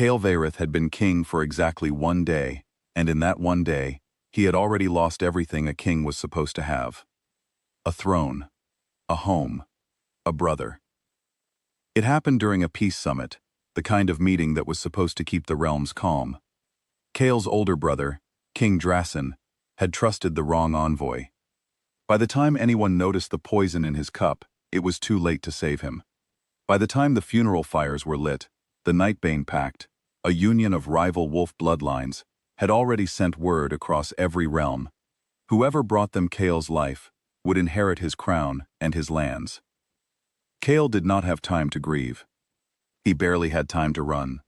Kael Veyrith had been king for exactly 1 day, and in that 1 day, he had already lost everything a king was supposed to have. A throne, a home, a brother. It happened during a peace summit, the kind of meeting that was supposed to keep the realms calm. Kael's older brother, King Drassen, had trusted the wrong envoy. By the time anyone noticed the poison in his cup, it was too late to save him. By the time the funeral fires were lit, the Nightbane Pact, a union of rival wolf bloodlines, had already sent word across every realm. Whoever brought them Kael's life would inherit his crown and his lands. Kael did not have time to grieve. He barely had time to run.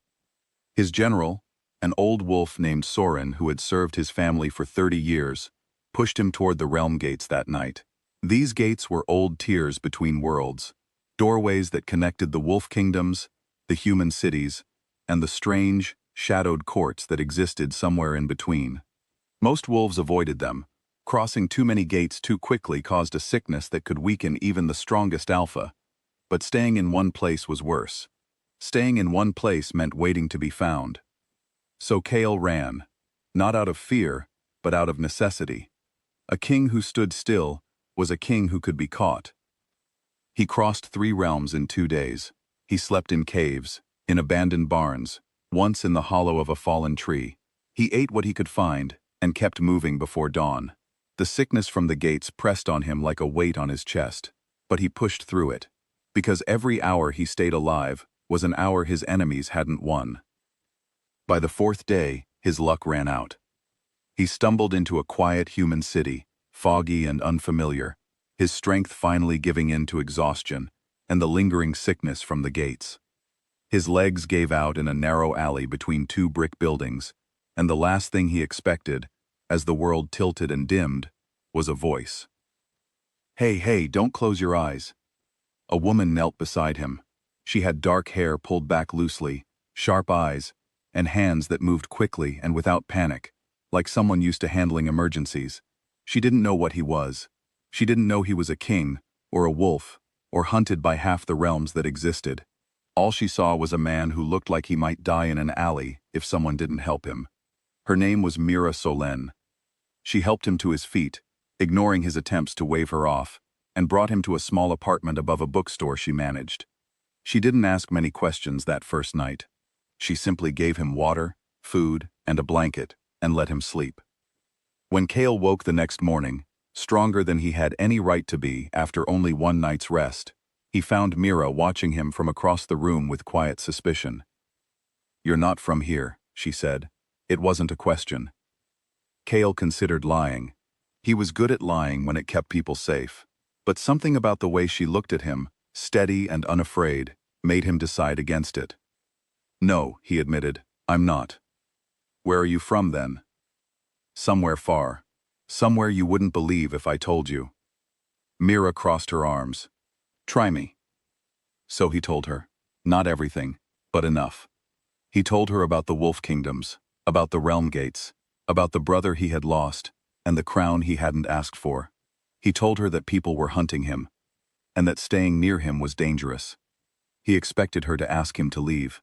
His general, an old wolf named Solenne who had served his family for 30 years, pushed him toward the realm gates that night. These gates were old tiers between worlds, doorways that connected the wolf kingdoms, the human cities, and the strange, shadowed courts that existed somewhere in between. Most wolves avoided them. Crossing too many gates too quickly caused a sickness that could weaken even the strongest alpha. But staying in one place was worse. Staying in one place meant waiting to be found. So Kael ran, not out of fear, but out of necessity. A king who stood still was a king who could be caught. He crossed 3 realms in 2 days. He slept in caves, in abandoned barns, once in the hollow of a fallen tree. He ate what he could find and kept moving before dawn. The sickness from the gates pressed on him like a weight on his chest, but he pushed through it, because every hour he stayed alive was an hour his enemies hadn't won. By the 4th day, his luck ran out. He stumbled into a quiet human city, foggy and unfamiliar, his strength finally giving in to exhaustion and the lingering sickness from the gates. His legs gave out in a narrow alley between 2 brick buildings, and the last thing he expected, as the world tilted and dimmed, was a voice. "Hey, hey, don't close your eyes." A woman knelt beside him. She had dark hair pulled back loosely, sharp eyes, and hands that moved quickly and without panic, like someone used to handling emergencies. She didn't know what he was. She didn't know he was a king, or a wolf, or hunted by half the realms that existed. All she saw was a man who looked like he might die in an alley if someone didn't help him. Her name was Mira Solenne. She helped him to his feet, ignoring his attempts to wave her off, and brought him to a small apartment above a bookstore she managed. She didn't ask many questions that first night. She simply gave him water, food, and a blanket, and let him sleep. When Kael woke the next morning, stronger than he had any right to be after only 1 night's rest, he found Mira watching him from across the room with quiet suspicion. "You're not from here," she said. It wasn't a question. Kael considered lying. He was good at lying when it kept people safe. But something about the way she looked at him, steady and unafraid, made him decide against it. "No," he admitted, "I'm not." "Where are you from then?" "Somewhere far. Somewhere you wouldn't believe if I told you." Mira crossed her arms. "Try me." So he told her. Not everything, but enough. He told her about the wolf kingdoms, about the realm gates, about the brother he had lost, and the crown he hadn't asked for. He told her that people were hunting him, and that staying near him was dangerous. He expected her to ask him to leave.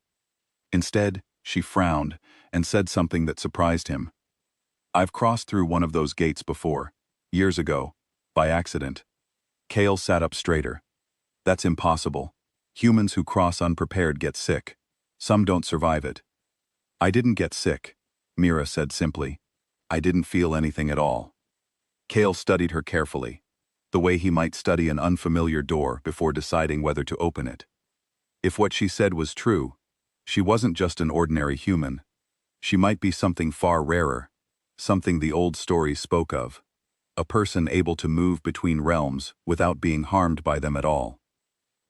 Instead, she frowned and said something that surprised him. "I've crossed through one of those gates before, years ago, by accident." Kael sat up straighter. "That's impossible. Humans who cross unprepared get sick. Some don't survive it." "I didn't get sick," Mira said simply. "I didn't feel anything at all." Kael studied her carefully, the way he might study an unfamiliar door before deciding whether to open it. If what she said was true, she wasn't just an ordinary human. She might be something far rarer, something the old stories spoke of. A person able to move between realms without being harmed by them at all.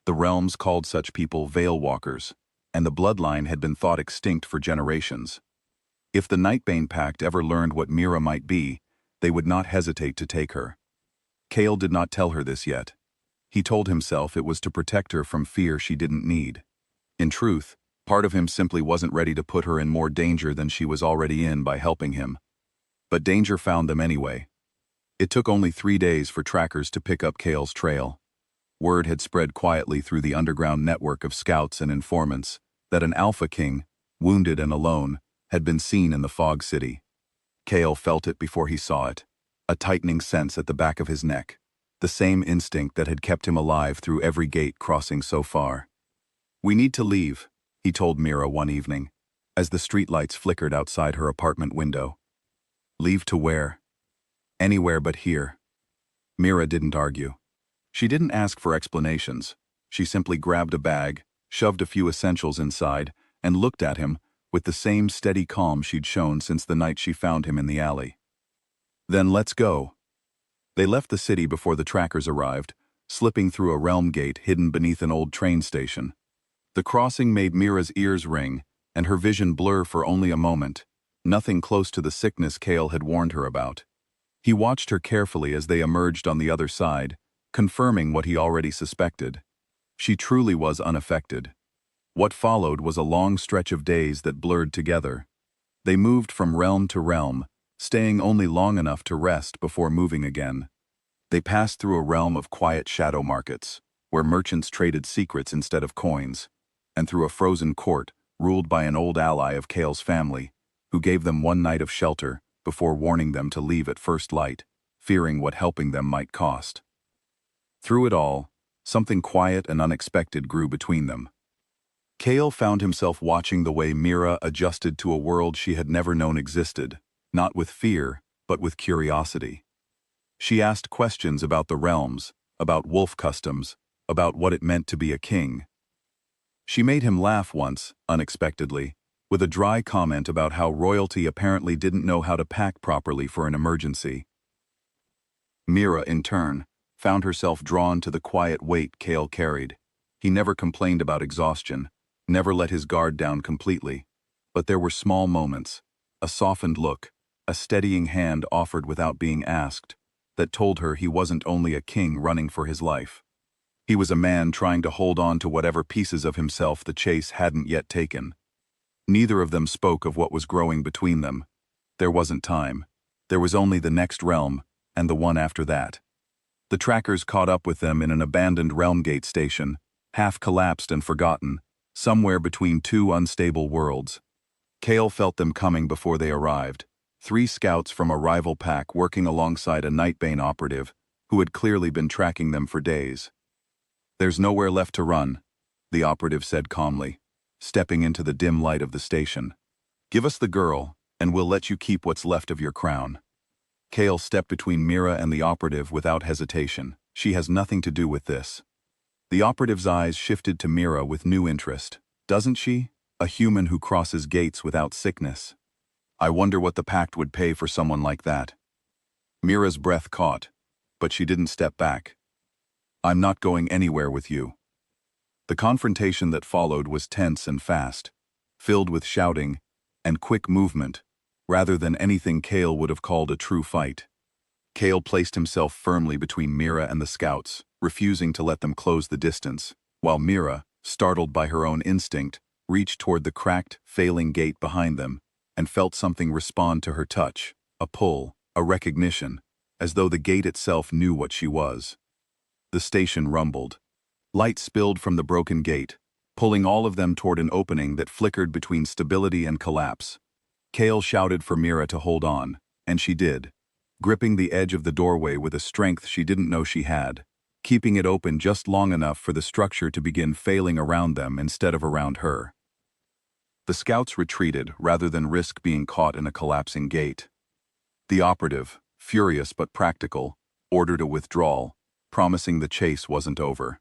The realms called such people veil walkers, and the bloodline had been thought extinct for generations. If the Nightbane Pact ever learned what Mira might be, they would not hesitate to take her. Kael did not tell her this yet. He told himself it was to protect her from fear she didn't need. In truth, part of him simply wasn't ready to put her in more danger than she was already in by helping him. But danger found them anyway. It took only 3 days for trackers to pick up Kael's trail. Word had spread quietly through the underground network of scouts and informants that an Alpha King, wounded and alone, had been seen in the fog city. Kael felt it before he saw it, a tightening sense at the back of his neck, the same instinct that had kept him alive through every gate crossing so far. "We need to leave," he told Mira one evening, as the streetlights flickered outside her apartment window. "Leave to where?" "Anywhere but here." Mira didn't argue. She didn't ask for explanations. She simply grabbed a bag, shoved a few essentials inside, and looked at him with the same steady calm she'd shown since the night she found him in the alley. "Then let's go." They left the city before the trackers arrived, slipping through a realm gate hidden beneath an old train station. The crossing made Mira's ears ring, and her vision blur for only a moment, nothing close to the sickness Kael had warned her about. He watched her carefully as they emerged on the other side, confirming what he already suspected. She truly was unaffected. What followed was a long stretch of days that blurred together. They moved from realm to realm, staying only long enough to rest before moving again. They passed through a realm of quiet shadow markets, where merchants traded secrets instead of coins, and through a frozen court ruled by an old ally of Kael's family, who gave them one night of shelter before warning them to leave at first light, fearing what helping them might cost. Through it all, something quiet and unexpected grew between them. Kael found himself watching the way Mira adjusted to a world she had never known existed, not with fear, but with curiosity. She asked questions about the realms, about wolf customs, about what it meant to be a king. She made him laugh once, unexpectedly, with a dry comment about how royalty apparently didn't know how to pack properly for an emergency. Mira, in turn, found herself drawn to the quiet weight Kael carried. He never complained about exhaustion, never let his guard down completely. But there were small moments, a softened look, a steadying hand offered without being asked, that told her he wasn't only a king running for his life. He was a man trying to hold on to whatever pieces of himself the chase hadn't yet taken. Neither of them spoke of what was growing between them. There wasn't time. There was only the next realm, and the one after that. The trackers caught up with them in an abandoned realm gate station, half collapsed and forgotten, somewhere between two unstable worlds. Kael felt them coming before they arrived, 3 scouts from a rival pack working alongside a Nightbane operative, who had clearly been tracking them for days. "There's nowhere left to run," the operative said calmly, stepping into the dim light of the station. "Give us the girl, and we'll let you keep what's left of your crown." Kael stepped between Mira and the operative without hesitation. "She has nothing to do with this." The operative's eyes shifted to Mira with new interest. "Doesn't she? A human who crosses gates without sickness. I wonder what the pact would pay for someone like that." Mira's breath caught, but she didn't step back. "I'm not going anywhere with you." The confrontation that followed was tense and fast, filled with shouting and quick movement, rather than anything Kael would have called a true fight. Kael placed himself firmly between Mira and the scouts, refusing to let them close the distance, while Mira, startled by her own instinct, reached toward the cracked, failing gate behind them, and felt something respond to her touch, a pull, a recognition, as though the gate itself knew what she was. The station rumbled. Light spilled from the broken gate, pulling all of them toward an opening that flickered between stability and collapse. Kael shouted for Mira to hold on, and she did, gripping the edge of the doorway with a strength she didn't know she had, keeping it open just long enough for the structure to begin failing around them instead of around her. The scouts retreated rather than risk being caught in a collapsing gate. The operative, furious but practical, ordered a withdrawal, promising the chase wasn't over.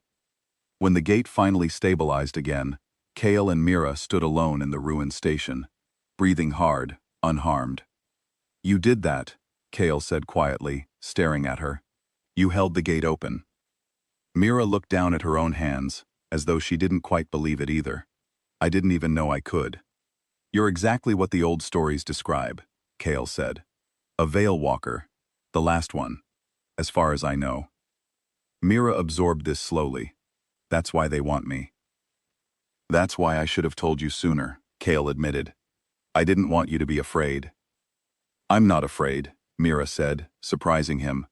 When the gate finally stabilized again, Kael and Mira stood alone in the ruined station, breathing hard, unharmed. "You did that," Kael said quietly, staring at her. "You held the gate open." Mira looked down at her own hands, as though she didn't quite believe it either. "I didn't even know I could." "You're exactly what the old stories describe," Kael said. "A veil walker. The last one, as far as I know." Mira absorbed this slowly. "That's why they want me." "That's why I should have told you sooner," Kael admitted. "I didn't want you to be afraid." "I'm not afraid," Mira said, surprising him.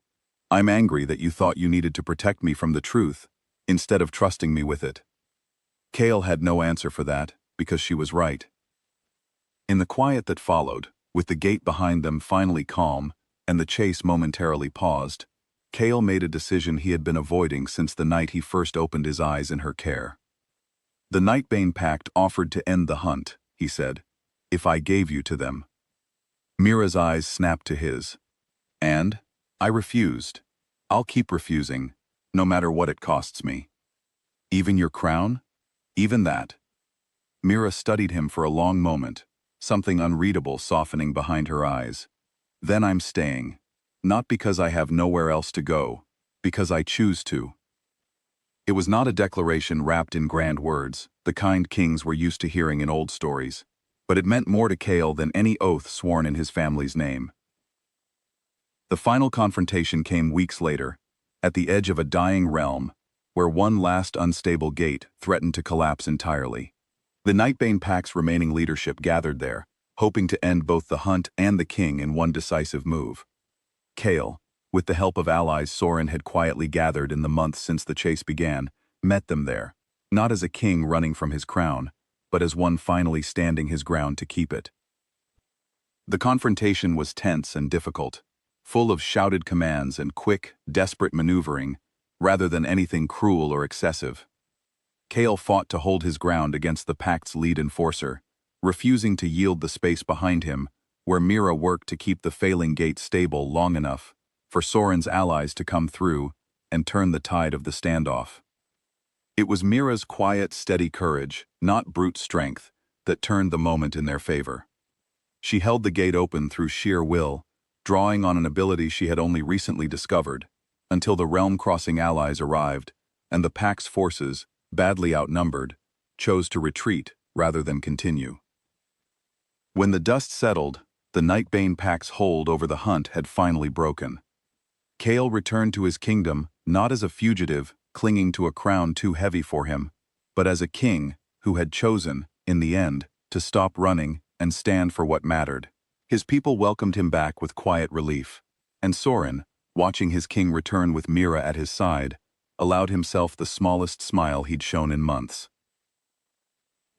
"I'm angry that you thought you needed to protect me from the truth, instead of trusting me with it." Kael had no answer for that, because she was right. In the quiet that followed, with the gate behind them finally calm and the chase momentarily paused, Kael made a decision he had been avoiding since the night he first opened his eyes in her care. "The Nightbane Pact offered to end the hunt," he said, "if I gave you to them." Mira's eyes snapped to his. "And? I refused. I'll keep refusing, no matter what it costs me." "Even your crown? Even that?" Mira studied him for a long moment, something unreadable softening behind her eyes. "Then I'm staying. Not because I have nowhere else to go, because I choose to." It was not a declaration wrapped in grand words, the kind kings were used to hearing in old stories, but it meant more to Kael than any oath sworn in his family's name. The final confrontation came weeks later, at the edge of a dying realm, where one last unstable gate threatened to collapse entirely. The Nightbane Pact's remaining leadership gathered there, hoping to end both the hunt and the king in one decisive move. Kael, with the help of allies Soren had quietly gathered in the months since the chase began, met them there, not as a king running from his crown, but as one finally standing his ground to keep it. The confrontation was tense and difficult, full of shouted commands and quick, desperate maneuvering, rather than anything cruel or excessive. Kael fought to hold his ground against the Pact's lead enforcer, refusing to yield the space behind him, where Mira worked to keep the failing gate stable long enough for Soren's allies to come through and turn the tide of the standoff. It was Mira's quiet, steady courage, not brute strength, that turned the moment in their favor. She held the gate open through sheer will, drawing on an ability she had only recently discovered, until the realm-crossing allies arrived, and the Pact's forces, badly outnumbered, chose to retreat rather than continue. When the dust settled, the Nightbane Pact's hold over the hunt had finally broken. Kael returned to his kingdom not as a fugitive clinging to a crown too heavy for him, but as a king who had chosen, in the end, to stop running and stand for what mattered. His people welcomed him back with quiet relief, and Soren, watching his king return with Mira at his side, allowed himself the smallest smile he'd shown in months.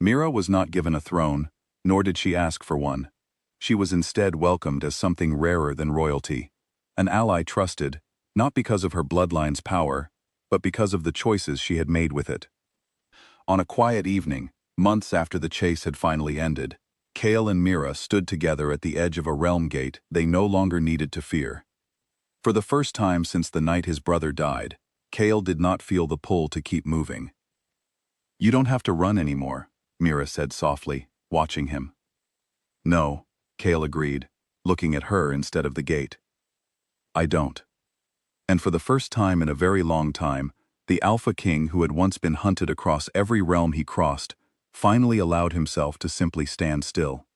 Mira was not given a throne, nor did she ask for one. She was instead welcomed as something rarer than royalty, an ally trusted, not because of her bloodline's power, but because of the choices she had made with it. On a quiet evening, months after the chase had finally ended, Kael and Mira stood together at the edge of a realm gate they no longer needed to fear. For the first time since the night his brother died, Kael did not feel the pull to keep moving. "You don't have to run anymore," Mira said softly, watching him. "No," Kael agreed, looking at her instead of the gate. "I don't." And for the first time in a very long time, the Alpha King who had once been hunted across every realm he crossed, finally allowed himself to simply stand still.